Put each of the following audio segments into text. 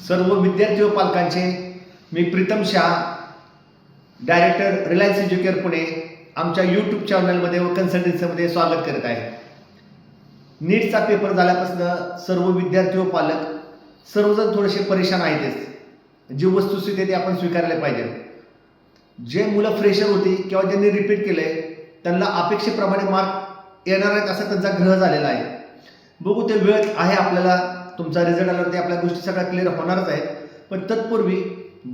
सर्व विद्यार्थी व पालकांचे मी प्रीतम शाह, डायरेक्टर रिलायन्स एज्युकेअर पुणे आमच्या यूट्यूब चॅनलमध्ये व कन्सल्टन्सीमध्ये स्वागत करत आहे. नीटचा पेपर झाल्यापासून सर्व विद्यार्थी व पालक सर्वजण थोडेसे परेशान आहेतच. जी वस्तुस्थिती आहे ती आपण स्वीकारले पाहिजे. जे मुलं फ्रेशर होती किंवा ज्यांनी रिपीट केले त्यांना अपेक्षेप्रमाणे मार्क येणार आहेत असा त्यांचा ग्रह झालेला आहे. बघू ते वेळ आहे, आपल्याला तुमचा रिझल्ट आल्यावरती आपल्या गोष्टी सगळ्या क्लिअर होणारच आहेत. पण तत्पूर्वी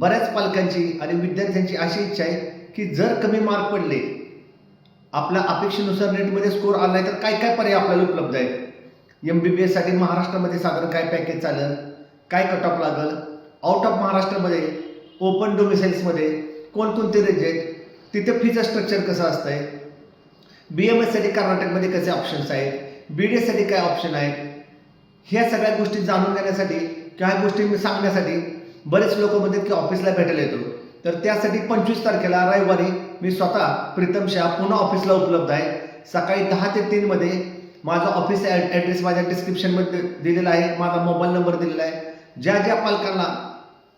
बऱ्याच पालकांची आणि विद्यार्थ्यांची अशी इच्छा आहे की जर कमी मार्क पडले, आपल्या अपेक्षेनुसार नीटमध्ये स्कोर आला नाही तर काय काय पर्याय आपल्याला उपलब्ध आहेत. MBBS साठी महाराष्ट्रामध्ये साधारण काय पॅकेज चालेल, काय कट ऑफ लागल, आउट ऑफ महाराष्ट्रामध्ये ओपन डोमिसाईल्समध्ये कोणकोणते रेंज आहेत, तिथे फीचं स्ट्रक्चर कसं असतंय, BMS साठी कर्नाटकमध्ये कसे ऑप्शन्स आहेत, BDS साठी काय ऑप्शन आहेत, ह्या सगळ्या गोष्टी जाणून घेण्यासाठी किंवा ह्या गोष्टी मी सांगण्यासाठी बरेच लोक म्हणतात की ऑफिसला भेटायला येतो. तर त्यासाठी 25 तारखेला रविवारी मी स्वतः प्रीतम शाह पुन्हा ऑफिसला उपलब्ध आहे. सकाळी 10 ते 3 मध्ये माझा ऑफिस ॲड्रेस माझ्या डिस्क्रिप्शनमध्ये दिलेला आहे, माझा मोबाईल नंबर दिलेला आहे. ज्या ज्या पालकांना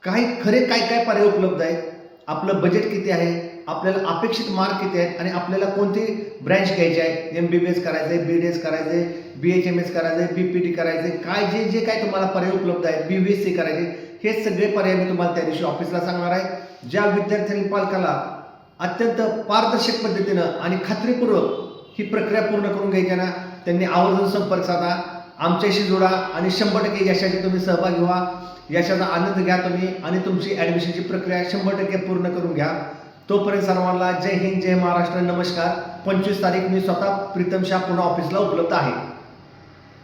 काय काय पर्याय उपलब्ध आहेत, आपलं बजेट किती आहे, आपल्याला अपेक्षित मार्क किती आहेत आणि आपल्याला कोणती ब्रँच घ्यायची आहे, MBBS करायचं आहे, BDS करायचं आहे, BHMS करायचं आहे, PPT करायचं आहे, काय जे काय तुम्हाला पर्याय उपलब्ध आहेत, BVSC करायचे, हे सगळे पर्याय मी तुम्हाला त्या दिवशी ऑफिसला सांगणार आहे. ज्या विद्यार्थ्यांनी पालकाला अत्यंत पारदर्शक पद्धतीनं आणि खात्रीपूर्वक ही प्रक्रिया पूर्ण करून घ्यायची ना, त्यांनी आवर्जून संपर्क साधा, आमच्याशी जोडा आणि 100% यशाची तुम्ही सहभागी व्हा. यशाचा आनंद घ्या तुम्ही आणि तुमची ॲडमिशनची प्रक्रिया 100% पूर्ण करून घ्या. तोपर्यंत सर्वांना जय हिंद, जय महाराष्ट्र, नमस्कार. 25 तारीख मी स्वतः प्रीतम शाह पुन्हा ऑफिसला उपलब्ध आहे.